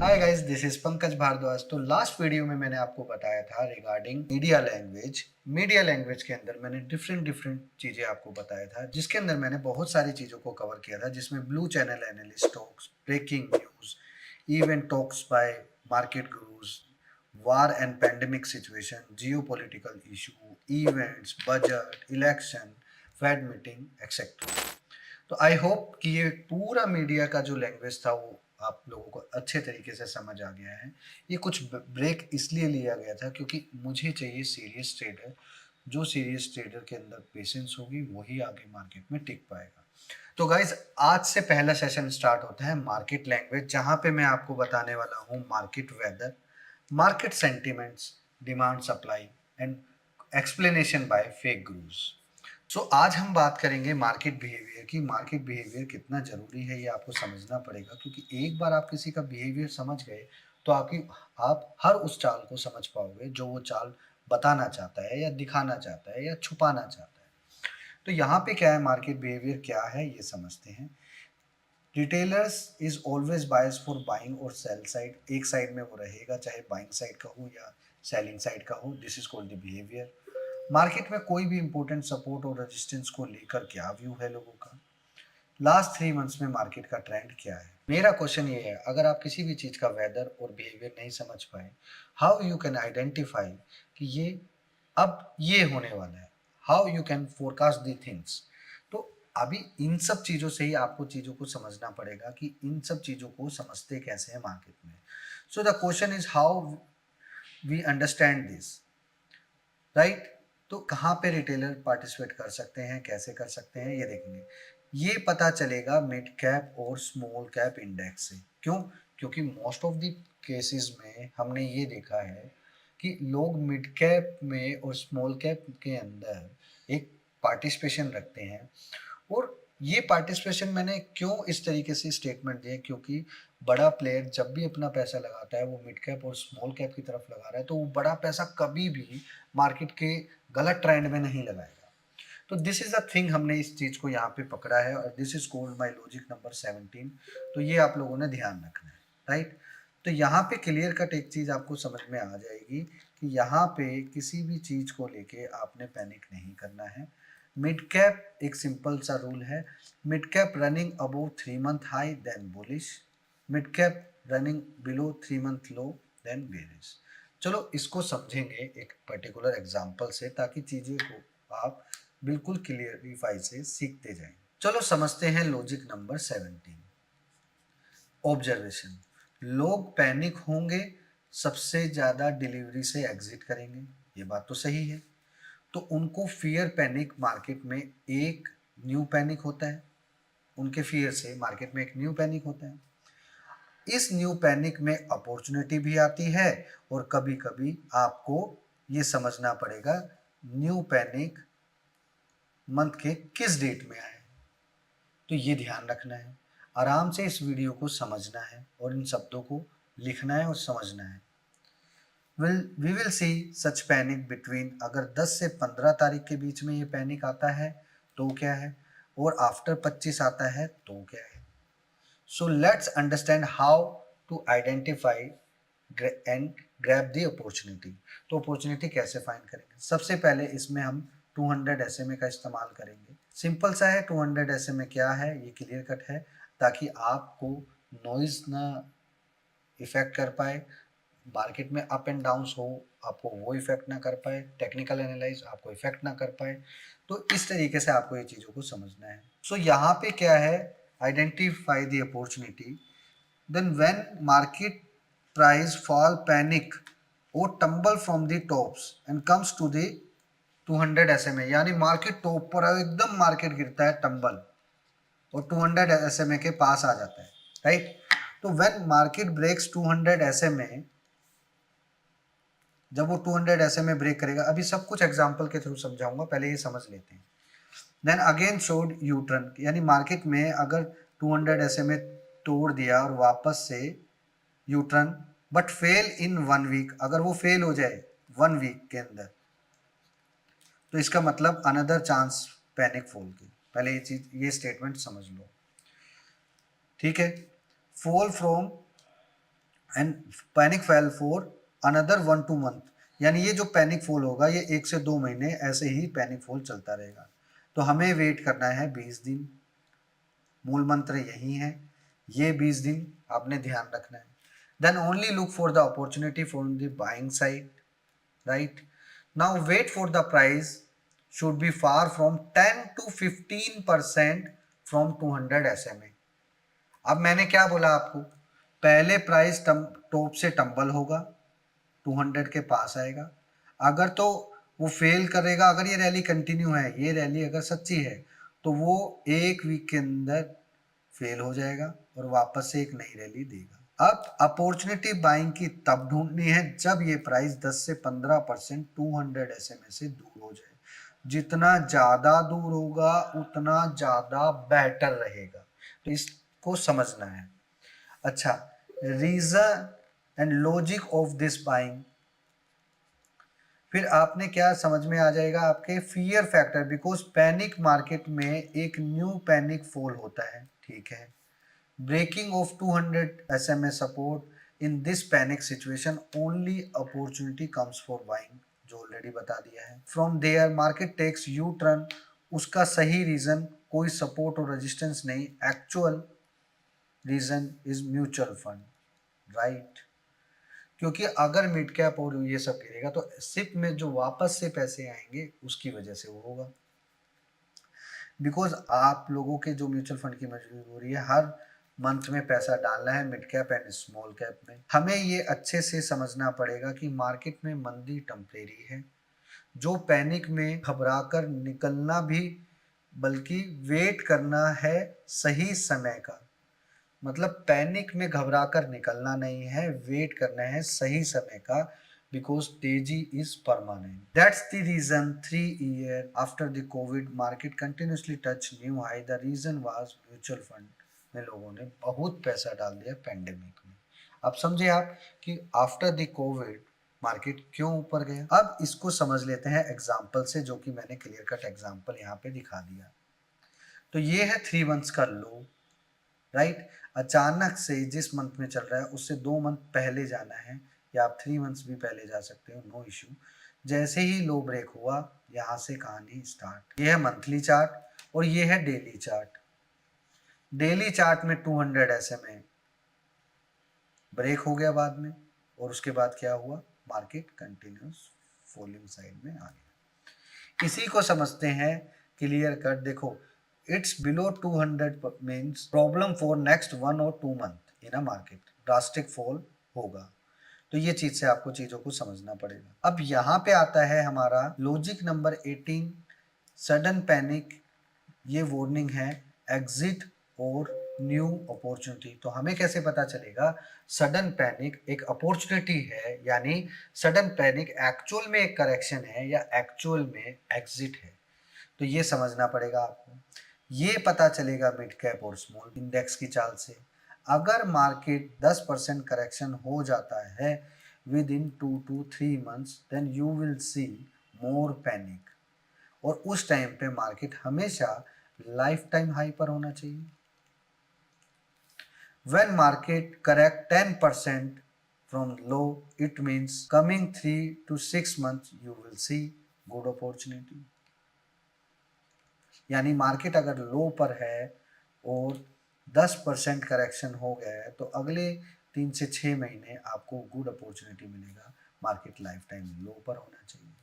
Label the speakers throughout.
Speaker 1: Hi guys, this is Pankaj Bhardwaj. तो last video में मैंने आपको बताया था रिगार्डिंग मीडिया लैंग्वेज के अंदर मैंने डिफरेंट डिफरेंट चीजें आपको बताया था, जिसके अंदर मैंने बहुत सारी चीजों को कवर किया था, जिसमें blue channel analyst talks, breaking news, event talks by market gurus, war and pandemic situation, geopolitical issue, events, budget, election, Fed meeting etcetera. तो आई होप कि ये पूरा मीडिया का जो लैंग्वेज था वो आप लोगों को अच्छे तरीके से समझ आ गया है। ये कुछ ब्रेक इसलिए लिया गया था क्योंकि मुझे चाहिए सीरियस ट्रेडर। जो सीरियस ट्रेडर के अंदर पेशेंस होगी वही आगे मार्केट में टिक पाएगा। तो गाइज, आज से पहला सेशन स्टार्ट होता है मार्केट लैंग्वेज, जहां पे मैं आपको बताने वाला हूँ market weather, market sentiments, demand supply and explanation by fake gurus. So आज हम बात करेंगे मार्केट बिहेवियर की। मार्केट बिहेवियर कितना जरूरी है ये आपको समझना पड़ेगा, क्योंकि एक बार आप किसी का बिहेवियर समझ गए तो आप हर उस चाल को समझ पाओगे जो वो चाल बताना चाहता है या दिखाना चाहता है या छुपाना चाहता है। तो यहाँ पे क्या है, मार्केट बिहेवियर क्या है ये समझते हैं। Retailers is always bias for buying और सेल साइड। एक साइड में वो रहेगा, चाहे बाइंग साइड का हो या सेलिंग साइड का हो। This is called the behaviour. Market में कोई भी इंपॉर्टेंट सपोर्ट और रेजिस्टेंस को लेकर क्या व्यू है लोगों का। लास्ट 3 मंथ्स में मार्केट का ट्रेंड क्या है। मेरा क्वेश्चन ये है, अगर आप किसी भी चीज का वेदर और बिहेवियर नहीं समझ पाए, हाउ यू कैन आइडेंटिफाई कि ये अब ये होने वाला है। How you can forecast the things. तो अभी इन सब चीजों से ही आपको चीजों को समझना पड़ेगा कि इन सब चीजों को समझते कैसे हैं मार्केट में। So the question is how we understand this, right. तो कहाँ पे रिटेलर पार्टिसिपेट कर सकते हैं, कैसे कर सकते हैं, ये देखेंगे। ये पता चलेगा मिड कैप और स्मॉल कैप इंडेक्स से। क्यों? क्योंकि मोस्ट ऑफ द केसेस में हमने ये देखा है कि लोग मिड कैप में और स्मॉल कैप के अंदर एक पार्टिसिपेशन रखते हैं। और ये पार्टिसिपेशन मैंने क्यों इस तरीके से स्टेटमेंट दिया, क्योंकि बड़ा प्लेयर जब भी अपना पैसा लगाता है वो मिड कैप और स्मॉल कैप की तरफ लगा रहा है, तो वो बड़ा पैसा कभी भी मार्केट के गलत ट्रेंड में नहीं लगाएगा। तो दिस इज अ थिंग, हमने इस चीज को यहाँ पे पकड़ा है और this is called my logic number 17। तो ये आप लोगों ने ध्यान रखना है, राइट। तो यहाँ पे क्लियर कट एक चीज आपको समझ में आ जाएगी कि यहाँ पे किसी भी चीज को लेके आपने पैनिक नहीं करना है। मिड कैप एक सिंपल सा रूल है, mid cap running above 3 month high then bullish, mid cap running below 3 month low then bearish. चलो इसको समझेंगे एक पर्टिकुलर एग्जांपल से, ताकि चीजें को आप बिल्कुल क्लियरिफाई से सीखते जाएं। चलो समझते हैं लॉजिक नंबर 17। ऑब्जर्वेशन। लोग पैनिक होंगे, सबसे ज्यादा डिलीवरी से एग्जिट करेंगे, ये बात तो सही है। तो उनको फियर पैनिक, मार्केट में एक न्यू पैनिक होता है, उनके फियर से मार्केट में एक न्यू पैनिक होता है। इस न्यू पैनिक में अपॉर्चुनिटी भी आती है, और कभी कभी आपको ये समझना पड़ेगा न्यू पैनिक मंथ के किस डेट में आए। तो ये ध्यान रखना है, आराम से इस वीडियो को समझना है और इन शब्दों को लिखना है और समझना है। We will see such panic between, अगर 10 से 15 तारीख के बीच में ये पैनिक आता है तो क्या है, और आफ्टर 25 आता है तो क्या है। So let's understand how to identify and grab the opportunity. तो अपॉर्चुनिटी कैसे फाइंड करेंगे? सबसे पहले इसमें हम 200 SMA का इस्तेमाल करेंगे। सिंपल सा है, 200 SMA क्या है ये क्लियर कट है, ताकि आपको नॉइज ना इफेक्ट कर पाए, मार्केट में अप एंड डाउन्स हो आपको वो इफेक्ट ना कर पाए, टेक्निकल एनालाइज आपको इफेक्ट ना कर पाए। तो इस तरीके से आपको ये चीज़ों को समझना है। सो यहाँ पे क्या है, identify the opportunity, then when market price fall panic और tumble from the tops and comes to the 200 SMA, यानी मार्केट टॉप पर एकदम मार्केट गिरता है टम्बल और 200 SMA के पास आ जाता है, राइट। तो व्हेन मार्केट ब्रेक्स 200 SMA, जब वो 200 SMA ब्रेक करेगा, अभी सब कुछ एग्जांपल के थ्रू समझाऊंगा, पहले ये समझ लेते हैं। Then again showed U turn, यानी मार्केट में अगर 200 SMA तोड़ दिया और वापस से U turn, but fail in 1 week, अगर वो फेल हो जाए 1 वीक के अंदर, तो इसका मतलब अनदर चांस पैनिक फॉल की। पहले ये चीज, ये स्टेटमेंट समझ लो, ठीक है। Fall from and panic fall for another 1-2 month, यानी ये जो पैनिक फॉल होगा ये 1 से 2 महीने ऐसे ही पैनिक फॉल चलता रहेगा। तो हमें वेट करना है 20 दिन। मूल मंत्र यही है, ये 20 दिन आपने ध्यान रखना है। Then only look for the opportunity from the buying side, right. Now wait for the price should be far from 10 to 15% from 200 SMA। अब मैंने क्या बोला आपको, पहले प्राइस टॉप से टंबल होगा, 200 के पास आएगा। अगर तो वो फेल करेगा, अगर ये रैली कंटिन्यू है, ये रैली अगर सच्ची है, तो वो 1 वीक के अंदर फेल हो जाएगा और वापस से एक नई रैली देगा। अब अपॉर्चुनिटी बाइंग की तब ढूंढनी है जब ये प्राइस 10 से 15% 200 SMA से दूर हो जाए। जितना ज्यादा दूर होगा उतना ज्यादा बेटर रहेगा, तो इसको समझना है। अच्छा, reason and logic of this buying, फिर आपने क्या समझ में आ जाएगा आपके fear factor, because panic market में एक न्यू पैनिक फॉल होता है, ठीक है। Breaking of 200 SMA support in this panic situation only opportunity comes for buying, जो ऑलरेडी बता दिया है। From there market takes U turn, उसका सही रीजन कोई सपोर्ट और रेजिस्टेंस नहीं, actual reason is mutual fund, right. क्योंकि अगर मिड कैप और ये सब गिरेगा तो सिप में जो वापस से पैसे आएंगे उसकी वजह से वो होगा। बिकॉज आप लोगों के जो म्यूचुअल फंड की मजबूरी है, हर मंथ में पैसा डालना है mid cap and small cap में। हमें ये अच्छे से समझना पड़ेगा कि मार्केट में मंदी टेम्परेरी है, जो पैनिक में घबरा कर निकलना भी, बल्कि वेट करना है सही समय का। मतलब पैनिक में घबरा कर निकलना नहीं है, वेट करना है सही समय का, बिकॉज तेजी is permanent. That's the reason 3 years after the Covid market continuously touch new high. The reason was mutual fund में लोगों ने बहुत पैसा डाल दिया पैंडेमिक में। अब समझे आप कि आफ्टर द कोविड मार्केट क्यों ऊपर गया। अब इसको समझ लेते हैं एग्जाम्पल से, जो कि मैंने क्लियर कट एग्जाम्पल यहाँ पे दिखा दिया। तो ये है 3 मंथ्स का लो, राइट। अचानक से जिस मंथ में चल रहा है उससे 2 मंथ पहले जाना है, या आप 3 मंथ्स भी पहले जा सकते हो, नो इशू। जैसे ही लो ब्रेक हुआ, यहाँ से कहानी स्टार्ट। ये है मंथली चार्ट और ये है डेली चार्ट। डेली चार्ट में 200 SMA ब्रेक हो गया बाद में, और उसके बाद क्या हुआ, मार्केट कंटिन्यूस फॉलिंग साइड में आ गया। इसी को समझते हैं क्लियर कट। देखो, it's below 200 means problem for next 1 or 2 month in a market, drastic fall होगा। तो ये चीज से आपको चीजों को समझना पड़ेगा। अब यहाँ पे आता है हमारा लॉजिक नंबर 18, सडन पैनिक। ये वार्निंग है एग्जिट और न्यू अपॉर्चुनिटी। तो हमें कैसे पता चलेगा सडन पैनिक एक अपॉर्चुनिटी है, यानी सडन पैनिक एक्चुअल में एक करेक्शन है या एक्चुअल में एग्जिट है। तो ये समझना पड़ेगा आपको। ये पता चलेगा मिड कैप और स्मॉल इंडेक्स की चाल से। अगर मार्केट 10% करेक्शन हो जाता है within 2 to 3 months, then you will see more panic, और उस टाइम पे मार्केट हमेशा लाइफ टाइम हाई पर होना चाहिए। When market correct 10% from low, it means coming 3 to 6 months you will C good opportunity. यानी मार्केट अगर लो पर है और 10% करेक्शन हो गया है, तो अगले 3 से 6 महीने आपको गुड अपॉर्चुनिटी मिलेगा। मार्केट लाइफ टाइम लो पर होना चाहिए।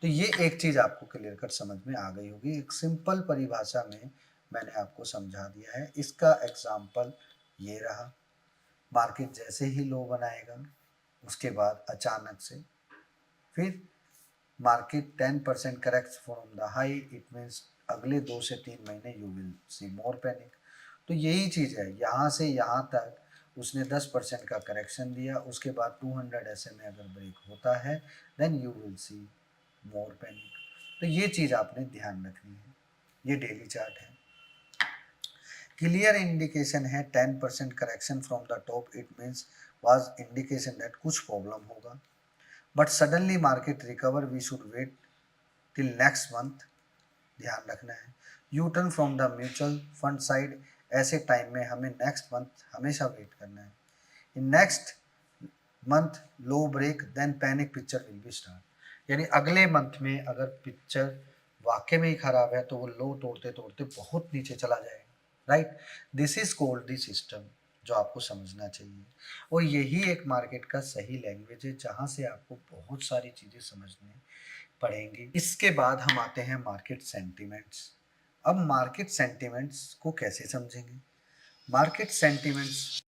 Speaker 1: तो ये एक चीज आपको क्लियर कट समझ में आ गई होगी। एक सिंपल परिभाषा में मैंने आपको समझा दिया है। इसका एग्जाम्पल ये रहा, मार्केट जैसे ही लो बनाएगा उसके बाद अचानक से फिर market 10% correct from the high, it means अगले 2 से 3 महीने you will see more panic. तो यही चीज़ है, यहाँ से यहाँ तक उसने 10% का करेक्शन दिया, उसके बाद 200 SMA अगर ब्रेक होता है, then you will see more panic. तो ये चीज़ आपने ध्यान रखनी है। ये डेली चार्ट है। क्लियर इंडिकेशन है 10% correction from the top, it means was indication that कुछ प्रॉब्लम होगा। But suddenly market recover, we should wait till next month. ध्यान रखना है। U turn from the mutual fund side, ऐसे time में हमें नेक्स्ट मंथ हमेशा वेट करना है। In next month low break then panic picture will be start. यानी अगले मंथ में अगर पिक्चर वाकई में ही खराब है तो वो लो तोड़ते तोड़ते बहुत नीचे चला जाएगा, right. This is called the system, जो आपको समझना चाहिए। और यही एक मार्केट का सही लैंग्वेज है जहां से आपको बहुत सारी चीजें समझने पड़ेंगी। इसके बाद हम आते हैं मार्केट सेंटिमेंट्स। अब मार्केट सेंटिमेंट्स को कैसे समझेंगे? Market sentiments